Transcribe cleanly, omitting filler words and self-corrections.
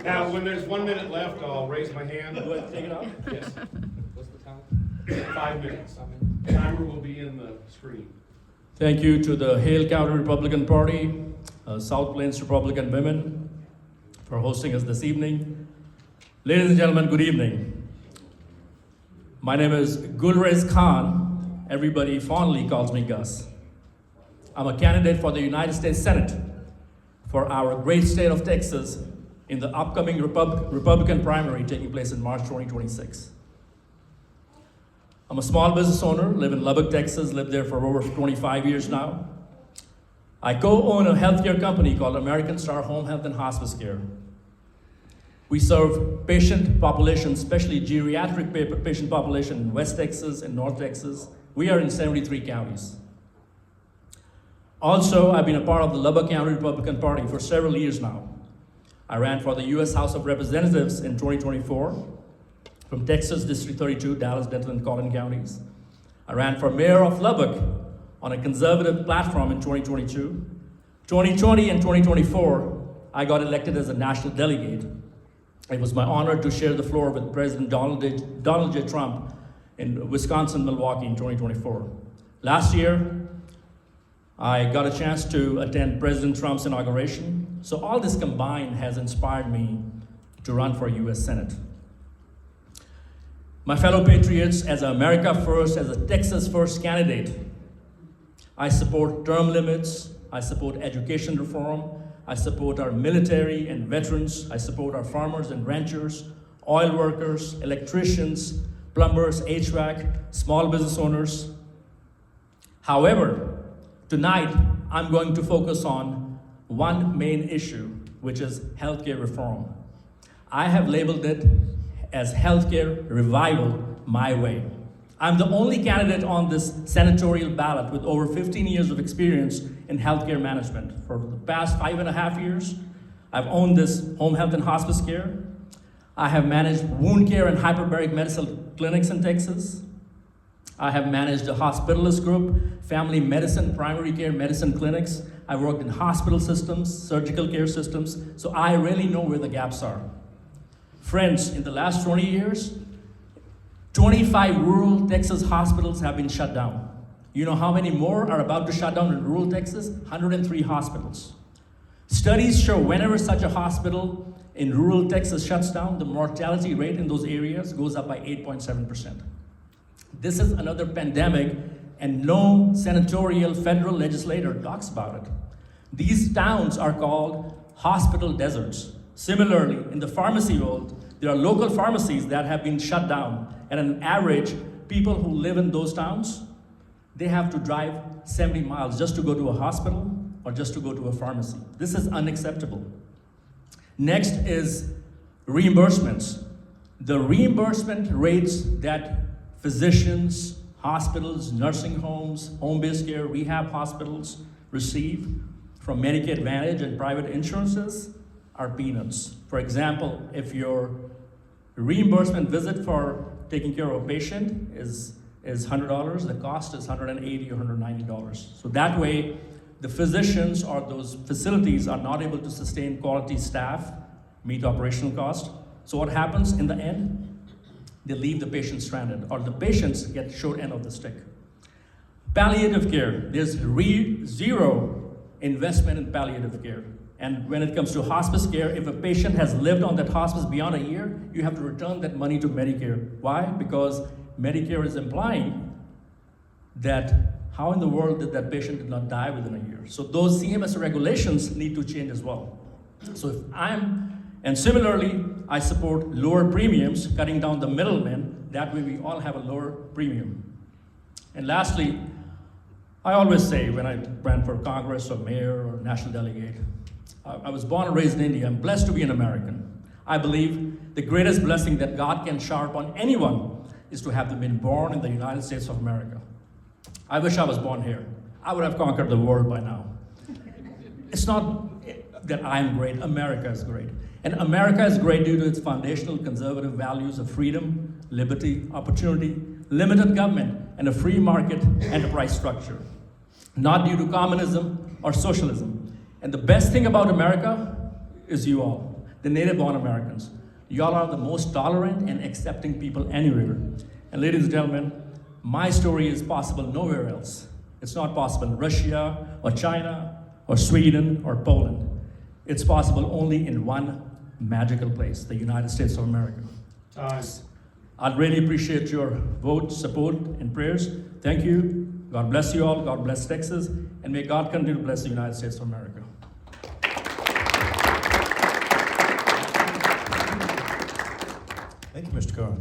Now, when there's 1 minute left, I'll raise my hand. Go ahead and take it out. Yes. What's the time? 5 minutes. Timer will be in the screen. Thank you to the Hale County Republican Party, South Plains Republican Women for hosting us this evening. Ladies and gentlemen, good evening. My name is Gulrez Khan. Everybody fondly calls me Gus. I'm a candidate for the United States Senate for our great state of Texas in the upcoming Republican primary taking place in March 2026. I'm a small business owner, live in Lubbock, Texas, lived there for over 25 years now. I co-own a healthcare company called American Star Home Health and Hospice Care. We serve patient populations, especially geriatric patient population in West Texas and North Texas. We are in 73 counties. Also, I've been a part of the Lubbock County Republican Party for several years now. I ran for the U.S. House of Representatives in 2024 from Texas District 32, Dallas, Denton, and Collin counties. I ran for mayor of Lubbock on a conservative platform in 2022. 2020 and 2024, I got elected as a national delegate. It was my honor to share the floor with President Donald J. Trump in Wisconsin, Milwaukee in 2024. Last year, I got a chance to attend President Trump's inauguration. So all this combined has inspired me to run for U.S. Senate. My fellow patriots, as an America First, as a Texas First candidate, I support term limits, I support education reform, I support our military and veterans, I support our farmers and ranchers, oil workers, electricians, plumbers, HVAC, small business owners. However, tonight I'm going to focus on one main issue, which is healthcare reform. I have labeled it as healthcare revival my way. I'm the only candidate on this senatorial ballot with over 15 years of experience in healthcare management. For the past 5.5 years, I've owned this home health and hospice care. I have managed wound care and hyperbaric medical clinics in Texas. I have managed a hospitalist group, family medicine, primary care medicine clinics. I've worked in hospital systems, surgical care systems, so I really know where the gaps are. Friends, in the last 20 years, 25 rural Texas hospitals have been shut down. You know how many more are about to shut down in rural Texas? 103 hospitals. Studies show whenever such a hospital in rural Texas shuts down, the mortality rate in those areas goes up by 8.7%. This is another pandemic, and no senatorial federal legislator talks about it. These towns are called hospital deserts. Similarly, in the pharmacy world, there are local pharmacies that have been shut down. And on average, people who live in those towns, they have to drive 70 miles just to go to a hospital or just to go to a pharmacy. This is unacceptable. Next is reimbursements. The reimbursement rates that physicians, hospitals, nursing homes, home-based care, rehab hospitals receive from Medicare Advantage and private insurances are peanuts. For example, if your reimbursement visit for taking care of a patient is $100, the cost is $180 or $190. So that way, the physicians or those facilities are not able to sustain quality staff, meet operational cost. So what happens in the end? They leave the patient stranded, or the patients get short end of the stick. Palliative care, there's zero investment in palliative care. And when it comes to hospice care, if a patient has lived on that hospice beyond a year, you have to return that money to Medicare. Why? Because Medicare is implying that how in the world did that patient did not die within a year? So those CMS regulations need to change as well. So and similarly, I support lower premiums, cutting down the middlemen. That way we all have a lower premium. And lastly, I always say when I ran for Congress or mayor or national delegate, I was born and raised in India. I'm blessed to be an American. I believe the greatest blessing that God can shower upon anyone is to have been born in the United States of America. I wish I was born here. I would have conquered the world by now. It's not that I'm great, America is great. And America is great due to its foundational conservative values of freedom, liberty, opportunity, limited government, and a free market enterprise structure. Not due to communism or socialism. And the best thing about America is you all, the native-born Americans. Y'all are the most tolerant and accepting people anywhere. And ladies and gentlemen, my story is possible nowhere else. It's not possible in Russia or China or Sweden or Poland. It's possible only in one magical place, the United States of America. Time. I'd really appreciate your vote, support, and prayers. Thank you. God bless you all. God bless Texas. And may God continue to bless the United States of America. Thank you, Mr. Carr.